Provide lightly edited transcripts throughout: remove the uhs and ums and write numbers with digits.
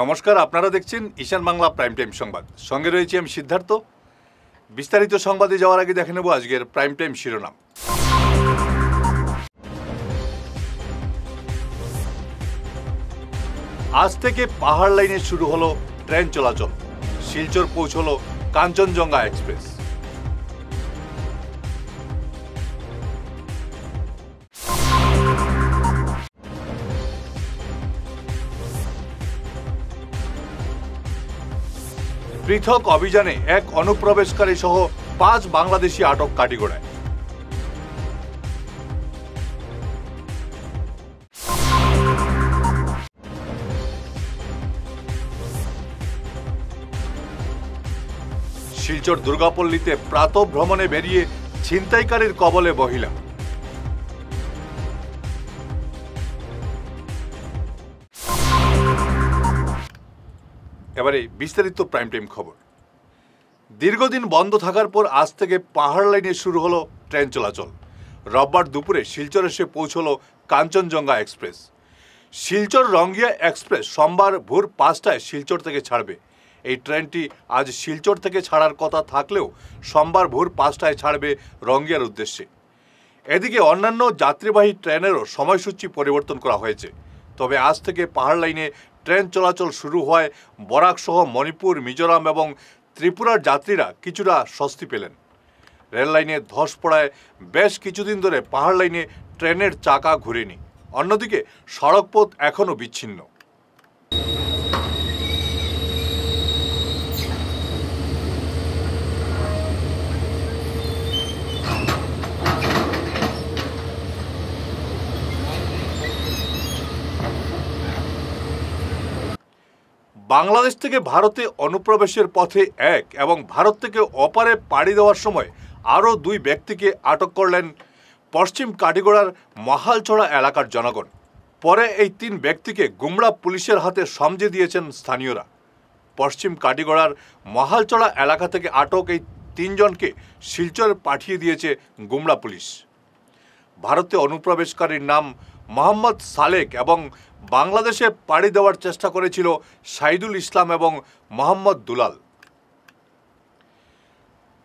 নমস্কার, আপনারা দেখছেন ঈশান বাংলা প্রাইম টাইম সংবাদ। সঙ্গে রয়েছি আমি সিদ্ধার্থ। বিস্তারিত সংবাদে যাওয়ার আগে দেখে নেব আজকের প্রাইম টাইম শিরোনাম। আজ থেকে পাহাড় লাইনে শুরু হলো ট্রেন চলাচল। শিলচর পৌঁছলো কাঞ্চনজঙ্ঘা এক্সপ্রেস। পৃথক অভিযানে এক অনুপ্রবেশকারী সহ 5 বাংলাদেশি আটক কাটিগড়ায়। শিলচর দুর্গাপল্লীতে প্রাতঃ ভ্রমণে বেরিয়ে ছিনতাইকারীর কবলে মহিলা। এবারে বিস্তারিত প্রাইম টাইম খবর। দীর্ঘদিন বন্ধ থাকার পর আজ থেকে পাহাড় লাইনে শুরু হলো ট্রেন চলাচল। রোববার দুপুরে শিলচর এসে পৌঁছলো কাঞ্চনজঙ্ঘা এক্সপ্রেস। শিলচর রঙ্গিয়া এক্সপ্রেস সোমবার ভোর 5টায় শিলচর থেকে ছাড়বে। এই ট্রেনটি আজ শিলচর থেকে ছাড়ার কথা থাকলেও সোমবার ভোর 5টায় ছাড়বে রঙ্গিয়ার উদ্দেশ্যে। এদিকে অন্যান্য যাত্রীবাহী ট্রেনেরও সময়সূচি পরিবর্তন করা হয়েছে। তবে আজ থেকে পাহাড় লাইনে ট্রেন চলাচল শুরু হওয়ায় বরাক সহ মণিপুর, মিজোরাম এবং ত্রিপুরার যাত্রীরা কিছুটা স্বস্তি পেলেন। রেল লাইনে ধস পড়ায় বেশ কিছুদিন ধরে পাহাড় লাইনে ট্রেনের চাকা ঘুরেনি। অন্যদিকে সড়কপথ এখনও বিচ্ছিন্ন। বাংলাদেশ থেকে ভারতে অনুপ্রবেশের পথে এক এবং ভারত থেকে অপারে পাড়ি দেওয়ার সময় আরও 2 ব্যক্তিকে আটক করলেন পশ্চিম কাটিগড়ার মহালছড়া এলাকার জনগণ। পরে এই 3 ব্যক্তিকে গুমড়া পুলিশের হাতে সমঝে দিয়েছেন স্থানীয়রা। পশ্চিম কাটিগড়ার মহালছড়া এলাকা থেকে আটক এই 3 জনকে শিলচর পাঠিয়ে দিয়েছে গুমড়া পুলিশ। ভারতে অনুপ্রবেশকারীর নাম মোহাম্মদ সালেক এবং বাংলাদেশে পাড়ি দেওয়ার চেষ্টা করেছিল সাইদুল ইসলাম এবং মোহাম্মদ দুলাল।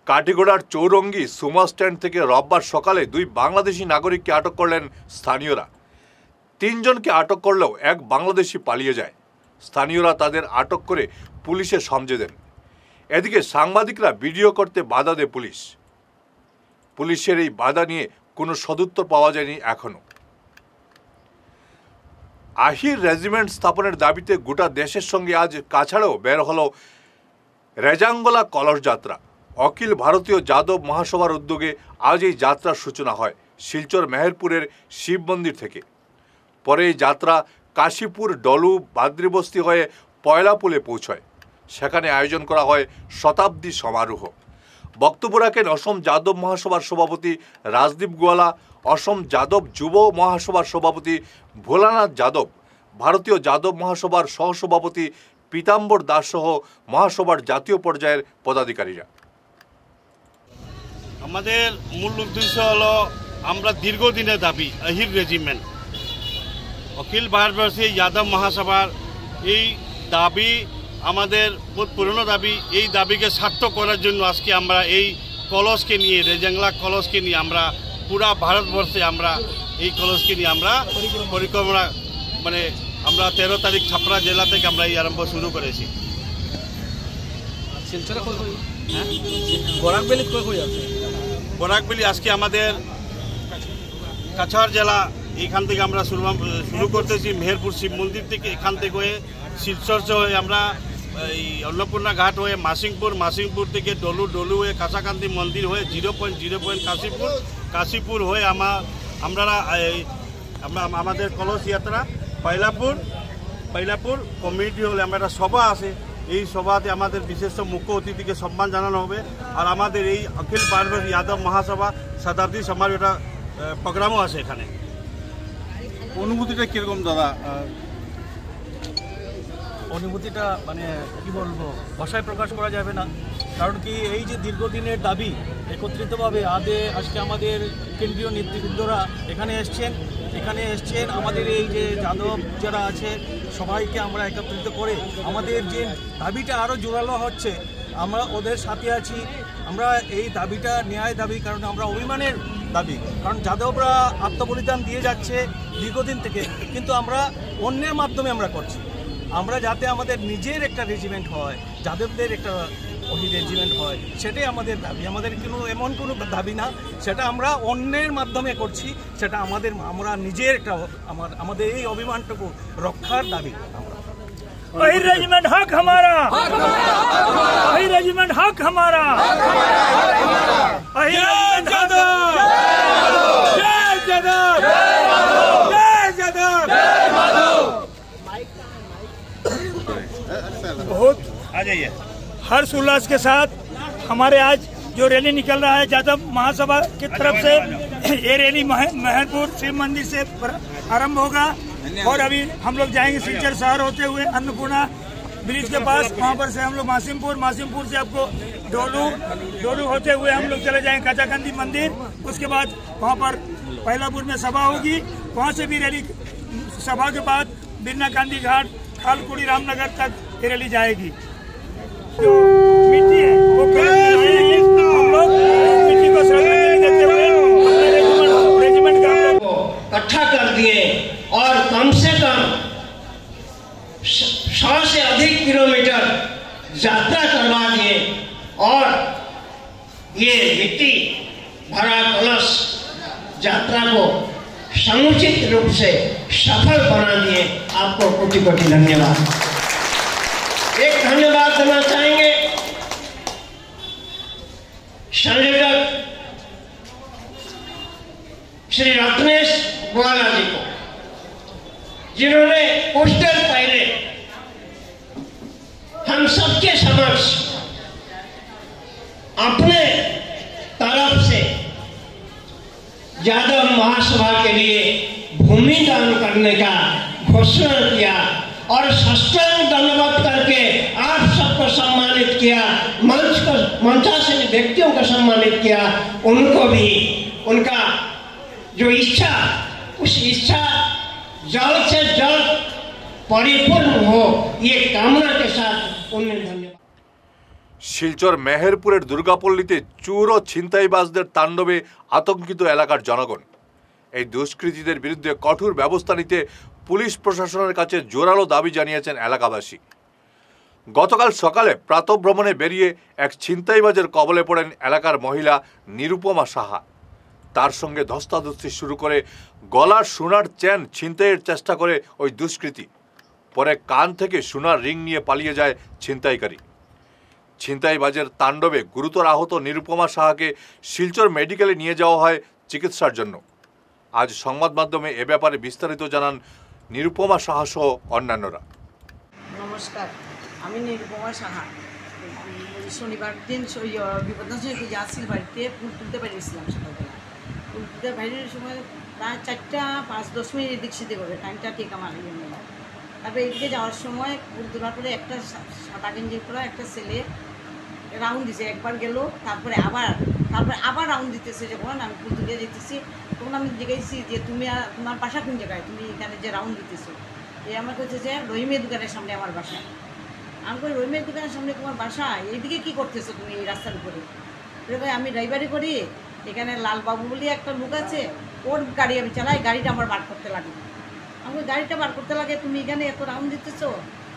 কাটিগড়ার চৌরঙ্গি সুমা স্ট্যান্ড থেকে রোববার সকালে 2 বাংলাদেশি নাগরিককে আটক করলেন স্থানীয়রা। 3 জনকে আটক করলেও এক বাংলাদেশি পালিয়ে যায়। স্থানীয়রা তাদের আটক করে পুলিশে সমঝে দেন। এদিকে সাংবাদিকরা ভিডিও করতে বাধা দেয় পুলিশ। পুলিশের এই বাধা নিয়ে কোনো সদুত্তর পাওয়া যায়নি এখনো। আহির রেজিমেন্ট স্থাপনের দাবিতে গোটা দেশের সঙ্গে আজ কাছাড়েও বের হলো রেজাঙ্গলা কলস যাত্রা। অখিল ভারতীয় যাদব মহাসভার উদ্যোগে আজ এই যাত্রার সূচনা হয় শিলচর মেহেরপুরের শিব মন্দির থেকে। পরে এই যাত্রা কাশীপুর, ডলু, বাদ্রিবস্তি হয়ে পয়লাপুলে পৌঁছয়। সেখানে আয়োজন করা হয় শতাব্দী সমারোহ। বক্তব্য রাখেন অসম যাদব মহাসভার সভাপতি রাজদীপ গোয়ালা, অসম যাদব যুব মহাসভার সভাপতি ভোলানাথ যাদব, ভারতীয় যাদব মহাসভার সহসভাপতি পীতাম্বর দাস সহ মহাসভার জাতীয় পর্যায়ের পদাধিকারীরা। আমাদের মূল উদ্দেশ্য হলো আমরা দীর্ঘদিনের দাবি আহির রেজিমেন্ট, অখিল ভারতবর্ষী যাদব মহাসভার এই দাবি আমাদের বহুত পুরনো দাবি। এই দাবিকে সার্থক করার জন্য আজকে আমরা এই কলসকে নিয়ে, রেজাংলা কলসকে নিয়ে আমরা পুরা ভারতবর্ষে আমরা এই কলসকে নিয়ে আমরা পরিক্রমা আমরা 13 তারিখ ছাপড়া জেলা থেকে আমরা এই আরম্ভ শুরু করেছি। বরাকবেলি আজকে আমাদের কাছাড় জেলা, এইখান থেকে আমরা শুরু করতেছি মেহেরপুর শিব মন্দির থেকে। এখান থেকে হয়ে শিলচর হয়ে আমরা এই অন্নপূর্ণা ঘাট হয়ে মাসিংপুর থেকে ডলু হয়ে কাঁচাকান্দি মন্দির হয়ে 0 কাশীপুর হয়ে আমরা আমাদের কলস যাত্রা পয়লাপুর কমিউনিটি হলে আমরা একটা সভা আছে। এই সভাতে আমাদের বিশেষ মুখ্য অতিথিকে সম্মান জানানো হবে। আর আমাদের এই অখিল ভারতবর্ষ যাদব মহাসভা শতাব্দী সমারোহ একটা প্রোগ্রামও আছে এখানে। অনুভূতিটা কীরকম দাদা? অনুভূতিটা কি বলবো, ভাষায় প্রকাশ করা যাবে না। কারণ কি, এই যে দীর্ঘদিনের দাবি একত্রিতভাবে আজকে আমাদের কেন্দ্রীয় নেতৃবৃন্দরা এখানে এসছেন। আমাদের এই যে যাদব যারা আছে সবাইকে আমরা একত্রিত করে আমাদের যে দাবিটা আরও জোরালো হচ্ছে, আমরা ওদের সাথে আছি। আমরা এই দাবিটা ন্যায় দাবি, কারণ আমরা অভিমানের দাবি, কারণ যাদবরা আত্মবলিদান দিয়ে যাচ্ছে দীর্ঘদিন থেকে, কিন্তু আমরা অন্যের মাধ্যমে আমরা করছি। আমরা যাতে আমাদের নিজের একটা রেজিমেন্ট হয়, যাদবদের একটা রেজিমেন্ট হয়, সেটাই আমাদের দাবি। আমাদের এমন কোনো দাবি না, সেটা আমরা অন্যের মাধ্যমে করছি, সেটা আমরা নিজের একটা আমাদের এই অভিমানটুকু রক্ষার দাবি। वही रेजिमेंट हक हमारा, वही रेजिमेंट हक हमारा, वही रेजिमेंट बहुत आ जाइए। हर्ष उल्लास के साथ हमारे आज जो रैली निकल रहा है जादव महासभा की तरफ से, ये रैली मेहरपुर शिव मंदिर से आरंभ होगा और अभी हम लोग जाएंगे सिलचर शहर होते हुए अन्नपूर्णा ब्रिज के पास, वहाँ पर से हम लोग मासिमपुर से आपको डोलू होते हुए हम लोग चले जाएंगे काचाकंदी मंदिर। उसके बाद वहाँ पर पहलापुर में सभा होगी, वहाँ से भी रैली, सभा के बाद बिरना गांधी घाट, खालकुड़ी, रामनगर तक ये रैली जाएगी। जो मिट्टी है वो हम लोग मिट्टी को श्रद्धांजलि देते हुए रेजिमेंट का इकट्ठा कर दिए और कम से कम 100 से अधिक किलोमीटर यात्रा करवा दिए और ये मिट्टी भरा कलश यात्रा को समुचित रूप से सफल बना दिए। आपको कोटि कोटि धन्यवाद। एक धन्यवाद देना चाहेंगे संयोजक श्री रत्नेश ग्वाला जी को, जिन्होंने पोस्टर पहले हम सबके समक्ष अपने तरफ से यादव महासभा के लिए भूमि दान करने का घोषणा किया और साष्टांग दंडवत करके आप सबको सम्मानित किया, मंचासीन व्यक्तियों को सम्मानित किया। उनको भी उनका जो इच्छा, उस इच्छा जल्द से जल्द परिपूर्ण हो, ये कामना के साथ उन्हें धन्यवाद। শিলচর মেহেরপুরের দুর্গাপল্লীতে চোর ও ছিনতাইবাজদের তাণ্ডবে আতঙ্কিত এলাকার জনগণ। এই দুষ্কৃতীদের বিরুদ্ধে কঠোর ব্যবস্থা নিতে পুলিশ প্রশাসনের কাছে জোরালো দাবি জানিয়েছেন এলাকাবাসী। গতকাল সকালে প্রাতঃভ্রমণে বেরিয়ে এক ছিনতাইবাজের কবলে পড়েন এলাকার মহিলা নিরুপমা সাহা। তার সঙ্গে ধস্তাধস্তি শুরু করে গলার সোনার চেন ছিনতাইয়ের চেষ্টা করে ওই দুষ্কৃতী। পরে কান থেকে সোনার রিং নিয়ে পালিয়ে যায় ছিনতাইকারী। ছিনতাইবাজের তাণ্ডবে গুরুতর আহত নিরুপমা সাহাকে শিলচর মেডিকেলে নিয়ে যাওয়া হয় চিকিৎসার জন্য। আজ সংবাদ মাধ্যমে এ ব্যাপারে বিস্তারিত জানান নিরুপমা সাহা সহ অন্যান্যরা। নমস্কার, আমি নিরুপমা সাহা। শনিবার দিন বিপদাশঙ্কর ইয়াসির বাড়িতে ফুল তুলতে বেরিয়েছিলাম। সকালবেলা ফুল তুলতে বেরিয়ে সময় প্রায় 4টা 5-10 মিনিট এদিক সেদিক হবে, টাইমটা ঠিক আমার ইয়ে নেই। তারপরে এদিকে যাওয়ার সময় ফুল তোলার পরে একটা সাদা গেঞ্জি পরা একটা ছেলে রাউন্ড দিছে, একবার গেল, তারপরে আবার রাউন্ড দিতেছে। যখন আমি ফুল তুলে যেতেছি তখন আমি জিজ্ঞাসি যে তোমার বাসা কোন জায়গায়, তুমি এখানে যে রাউন্ড দিতেছো? আমার কাছে যে রহিমের দোকানের সামনে আমার বাসা। আমি কই রহিমের দোকানের সামনে তোমার বাসা, এইদিকে কি করতেছো তুমি এই রাস্তার উপরে? ভাই আমি ড্রাইভারি করি, এখানে লালবাবু বলে একটা লোক আছে, ওর গাড়ি আমি চালাই, গাড়িটা আমার বার করতে লাগে। আমি গাড়িটা বার করতে লাগে, তুমি এখানে এত রাউন্ড দিতেছো?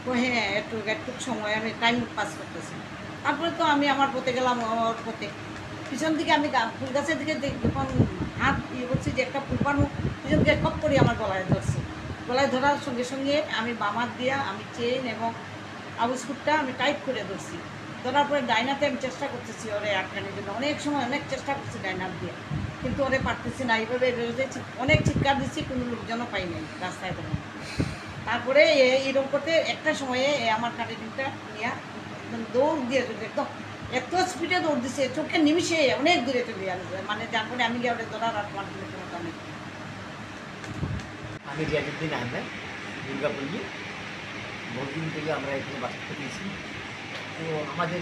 ও হ্যাঁ, একটু সময় আমি টাইম পাস করতেছি। তারপরে তো আমি আমার পথে গেলাম, আমার পথে পিছন দিকে আমি ফুল গাছের দিকে যখন হাত ইয়ে করছি যে একটা ফুল পানো, পিছন দিকে কপ করি আমার গলায় ধরছি। গলায় ধরার সঙ্গে সঙ্গে আমি বামার দিয়া আমি চেন এবং আবুসকুটটা আমি টাইট করে ধরছি। ধরার পরে ডাইনাতে আমি চেষ্টা করতেছি ওরে আটকানোর জন্য, অনেক সময় অনেক চেষ্টা করছি ডাইনার দিয়ে, কিন্তু ওরে পারতেছি না। এইভাবে অনেক চিৎকার দিচ্ছি, কোনো লোকজনও পাই নাই রাস্তায় তখন। তারপরে এরকম করতে একটা সময়ে আমার কাটিংটা নিয়ে একদম দৌড় দিয়ে একদম এত স্পিডে দৌড় দিচ্ছে, চোখে নিমিশে অনেক দূরে চলে আসবে, মানে তারপরে আমি গিয়ে ওটা ধরার আর আমার আমি রিয়াজুদ্দিন আহমেদ, দুর্গাপল্লী। বহু দিন থেকে আমরা এখানে বাস করেছি। তো আমাদের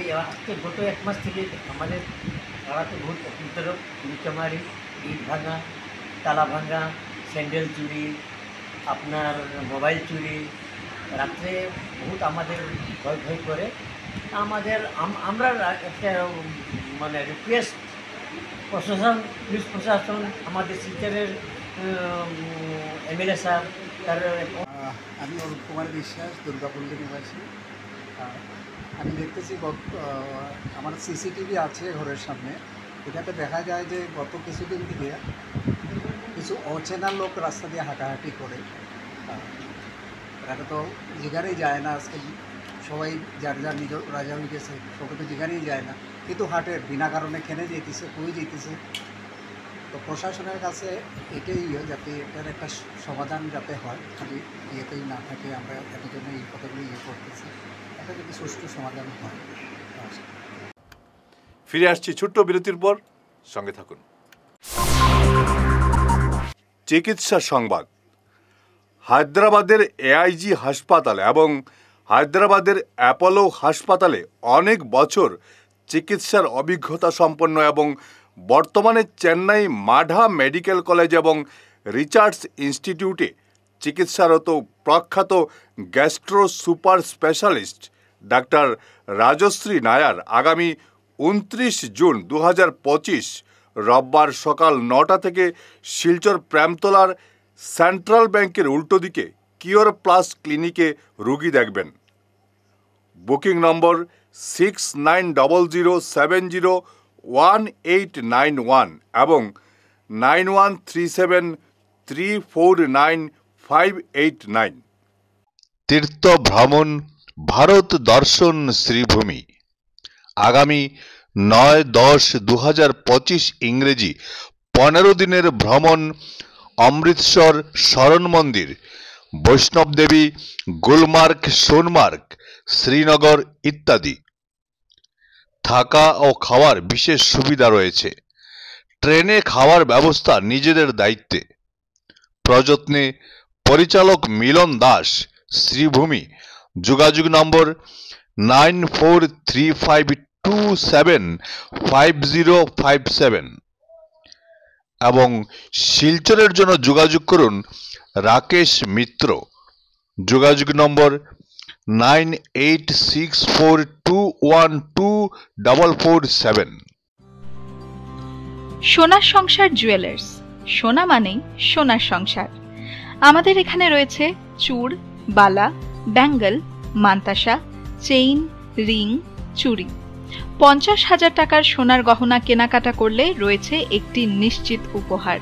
এই আজকে গত 1 মাস থেকে আমাদের পাড়াতে বহুত উপদ্রব, লুচামারি, ইট ভাঙা, তালা ভাঙা, স্যান্ডেল চুরি, আপনার মোবাইল চুরি, রাত্রে বহুত আমাদের ভয় ভয় করে। আমাদের আমরা একটা মানে রিকোয়েস্ট প্রশাসন, পুলিশ প্রশাসন, আমাদের শিলচরের এমএলএ সাহেব, তার আমি অরূপ কুমার বিশ্বাস, দুর্গাপল্লী নিবাসী। আমি দেখতেছি আমার সিসিটিভি আছে ঘরের সামনে, এটাতে দেখা যায় যে গত কিছুদিন থেকে কিছু অচেনা লোক রাস্তা দিয়ে হাঁটাহাঁটি করে। এটা তো যেখানেই যায় না, আজকে সবাই যার যার নিজ রাজা হয়ে গেছে, সবাই তো যেখানেই যায় না, কিন্তু হাটে বিনা কারণে খেনে যেতেছে, কই যেতেছে। তো প্রশাসনের কাছে এটাই যাতে এটার একটা সমাধান যাতে হয়, খালি ইয়েতেই না থাকে। আমরা এত জন্য এই কথাগুলো করতেছি, এটা যদি সুষ্ঠু সমাধান হয়। ফিরে আসছি ছোট্ট বিরতির পর, সঙ্গে থাকুন। চিকিৎসা সংবাদ। হায়দ্রাবাদের এআইজি হাসপাতাল এবং হায়দ্রাবাদের অ্যাপোলো হাসপাতালে অনেক বছর চিকিৎসার অভিজ্ঞতা সম্পন্ন এবং বর্তমানে চেন্নাই মাঢা মেডিকেল কলেজ এবং রিসার্চ ইনস্টিটিউটে চিকিৎসারত প্রখ্যাত gastro super specialist doctor Rajshree Nair আগামী 29 জুন 2025 রোববার সকাল 9টা থেকে শিলচর প্রেমতলার সেন্ট্রাল ব্যাংকের উল্টো দিকে কিওর প্লাস ক্লিনিকে রোগী দেখবেন। বুকিং নম্বর 6900701891 এবং 9137349589। তীর্থ ভ্রমণ ভারত দর্শন শ্রীভূমি আগামী 9-10-2025 ইংরেজি 15 দিনের ভ্রমণ অমৃতসর শরণ মন্দির, বৈষ্ণব দেবী, গুলমার্গ, সোনমার্গ, শ্রীনগর ইত্যাদি। থাকা ও খাওয়ার বিশেষ সুবিধা রয়েছে। ট্রেনে খাওয়ার ব্যবস্থা নিজেদের দায়িত্বে। প্রযত্নে পরিচালক মিলন দাস, শ্রীভূমি। যোগাযোগ নম্বর 9435275057 এবং শিলচরের জন্য যোগাযোগ করুন রাকেশ মিত্র। যোগাযোগ নম্বর 9864212447। সোনার সংসার জুয়েলার্স, সোনা মানেই সোনার সংসার। আমাদের এখানে রয়েছে চূড়, বালা, ব্যাঙ্গল, মান্তাসা, চেইন, রিং, চুড়ি। 50,000 টাকার সোনার গহনা কেনাকাটা করলে রয়েছে একটি নিশ্চিত উপহার।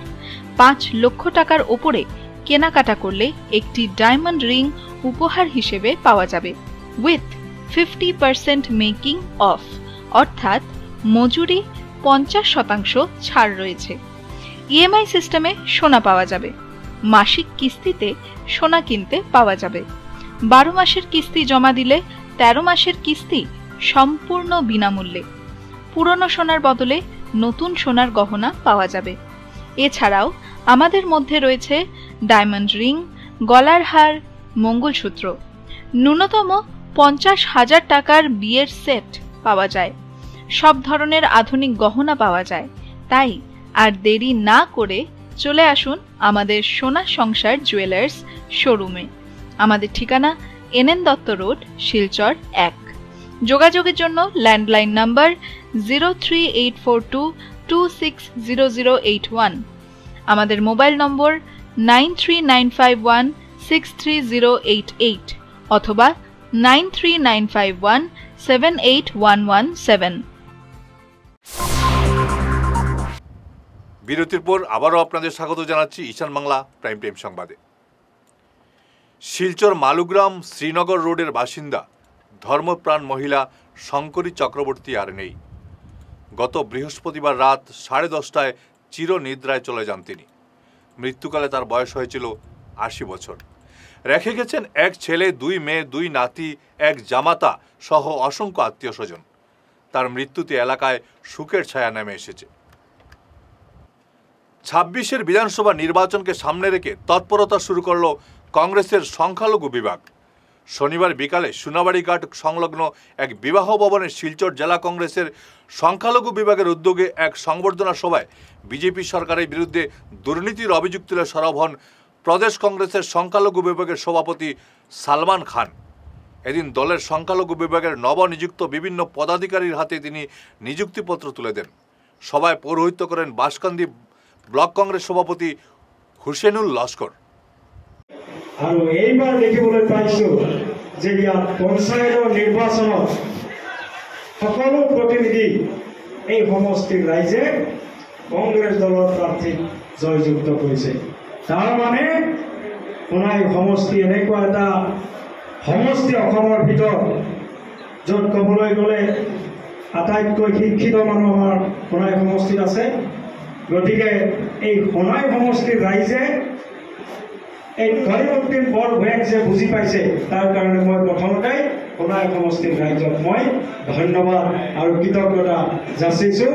5 লক্ষ টাকার ওপরে কেনাকাটা করলে একটি ডায়মন্ড রিং উপহার হিসেবে পাওয়া যাবে উইথ 50% মেকিং অফ, অর্থাৎ মজুরি 50% ছাড় রয়েছে। ইএমআই সিস্টেমে সোনা পাওয়া যাবে। মাসিক কিস্তিতে সোনা কিনতে পাওয়া যাবে। 12 মাসের কিস্তি জমা দিলে 13 মাসের কিস্তি সম্পূর্ণ বিনামূল্যে। পুরনো সোনার বদলে নতুন সোনার গহনা পাওয়া যাবে। এছাড়াও আমাদের মধ্যে রয়েছে ডায়মন্ড রিং, গলার হার, মঙ্গলসূত্র। ন্যূনতম 50,000 টাকার বিয়ের সেট পাওয়া যায়। সব ধরনের আধুনিক গহনা পাওয়া যায়। তাই আর দেরি না করে চলে আসুন আমাদের সোনা সংসার জুয়েলার্স শোরুমে। আমাদের ঠিকানা NN দত্ত রোড, শিলচর 1। যোগাযোগের জন্য ল্যান্ডলাইন নাম্বার 03842260081, আমাদের মোবাইল নম্বর 9395163088 অথবা 9395178117। বিরতির পর আবারও আপনাদের স্বাগত জানাচ্ছি ঈশান বাংলা প্রাইম টাইম সংবাদে। শিলচর মালুগ্রাম শ্রীনগর রোডের বাসিন্দা ধর্মপ্রাণ মহিলা শঙ্করী চক্রবর্তী আর নেই। গত বৃহস্পতিবার রাত 10:30টায় চিরনিদ্রায় চলে যান তিনি। মৃত্যুকালে তার বয়স হয়েছিল 80 বছর। রেখে গেছেন এক ছেলে, 2 মেয়ে, 2 নাতি, এক জামাতা সহ অসংখ্য আত্মীয় স্বজন। তার মৃত্যুতে এলাকায় শোকের ছায়া নেমে এসেছে। 26-এর বিধানসভা নির্বাচনকে সামনে রেখে তৎপরতা শুরু করল কংগ্রেসের সংখ্যালঘু বিভাগ। শনিবার বিকালে সোনাবাড়ি ঘাট সংলগ্ন এক বিবাহ ভবনে শিলচর জেলা কংগ্রেসের সংখ্যালঘু বিভাগের উদ্যোগে এক সংবর্ধনা সভায় বিজেপি সরকারের বিরুদ্ধে দুর্নীতির অভিযোগ তুলে সরব হন প্রদেশ কংগ্রেসের সংখ্যালঘু বিভাগের সভাপতি সালমান খান। এদিন দলের সংখ্যালঘু বিভাগের নবনিযুক্ত বিভিন্ন পদাধিকারীর হাতে তিনি নিযুক্তিপত্র তুলে দেন। সভায় পৌরোহিত্য করেন বাঁশকান্দি ব্লক কংগ্রেস সভাপতি হুসেনুল লস্কর। আৰু এইবাৰ দেখিবলৈ পাইছো যে ইয়াত পঞ্চায়তৰ নিৰ্বাচনত সকলো প্ৰতিনিধি এই সমষ্টিৰ ৰাইজে কংগ্ৰেছ দলৰ প্ৰাৰ্থীক জয়যুক্ত কৰিছে। তাৰ মানে সোণাই সমষ্টি এনেকুৱা এটা সমষ্টি অসমৰ ভিতৰত য'ত ক'বলৈ গ'লে আটাইতকৈ শিক্ষিত মানুহ আমাৰ সোণাই সমষ্টিত আছে। গতিকে এই সোণাই সমষ্টিৰ ৰাইজে এই গৰিবুদ্দিন বৰভূঞাক যে বুজি পাইছে তাৰ কাৰণে মই প্ৰথমতে সোণাই সমষ্টিৰ ৰাইজক মই ধন্যবাদ আৰু কৃতজ্ঞতা যাচিছোঁ।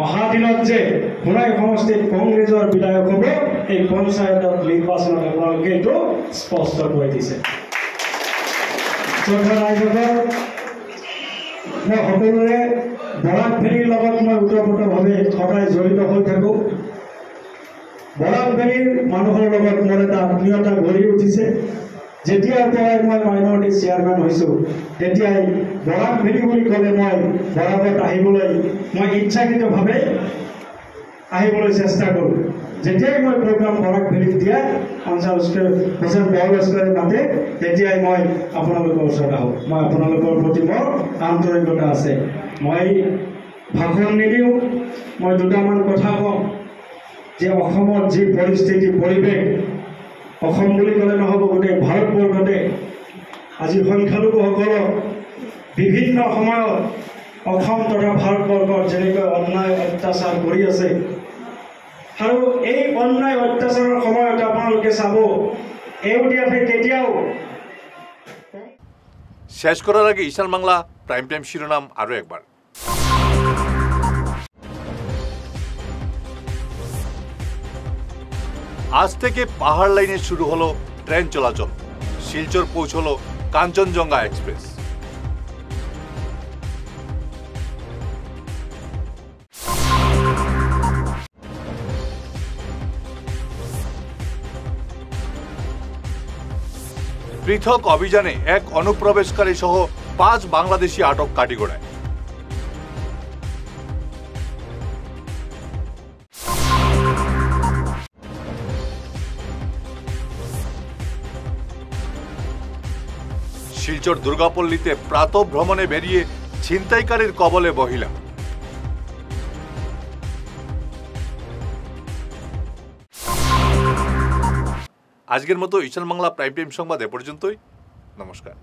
অহা দিনত যে সোণাই সমষ্টিত কংগ্ৰেছৰ বিধায়ক হ'ব এই পঞ্চায়তৰ নিৰ্বাচনত আপোনালোকে এইটো স্পষ্ট কৰি দিছে। শ্ৰদ্ধা ৰাইজৰ মই সকলোৰে বৰাক ভেলীৰ লগত মই ওতঃপ্ৰোতভাৱে সদায় জড়িত হৈ থাকোঁ। বৰাক ভেলীৰ মানুহৰ লগত মোৰ এটা আত্মীয়তা গঢ়ি উঠিছে। যেতিয়াৰ পৰাই মই মাইনৰিটি চেয়াৰমেন হৈছোঁ তেতিয়াই বৰাক ভেলী বুলি ক'লে মই বৰাকত আহিবলৈ মই ইচ্ছাকৃতভাৱে আহিবলৈ চেষ্টা কৰোঁ। যেতিয়াই মই প্ৰগ্ৰাম বৰাক ভেলীত দিয়া হুছেইন লস্কৰে মাতে তেতিয়াই মই আপোনালোকৰ ওচৰত আহোঁ। মই আপোনালোকৰ প্ৰতি মোৰ আন্তৰিকতা আছে। মই ভাষণ নিদিওঁ, মই দুটামান কথা কওঁ যে অসমৰ যি পৰিস্থিতি পৰিৱেশ, অসম বুলি ক'লে নহ'ব, গোটেই ভাৰতবৰ্ষতে আজি সংখ্যালঘুসকলক বিভিন্ন সময়ত অসম তথা ভাৰতবৰ্ষত যেনেকৈ অন্যায় অত্যাচাৰ কৰি আছে আৰু এই অন্যায় অত্যাচাৰৰ সময়ত আপোনালোকে চাব এওঁদিয়াতে কেতিয়াও। শেষ করার আগে ঈশান বাংলা প্রাইম টাইম শিরোনাম আরও একবার। আজ থেকে পাহাড় লাইনে শুরু হলো ট্রেন চলাচল। শিলচর পৌঁছলো কাঞ্চনজঙ্ঘা এক্সপ্রেস। পৃথক অভিযানে এক অনুপ্রবেশকারী সহ 5 বাংলাদেশি আটক কাটিগড়ায়। শিলচর দুর্গাপল্লীতে প্রাতঃ ভ্রমণে বেরিয়ে ছিনতাইকারীর কবলে মহিলা। আজকের মতো ঈশান বাংলা প্রাইম টাইম সংবাদ এ পর্যন্তই। নমস্কার।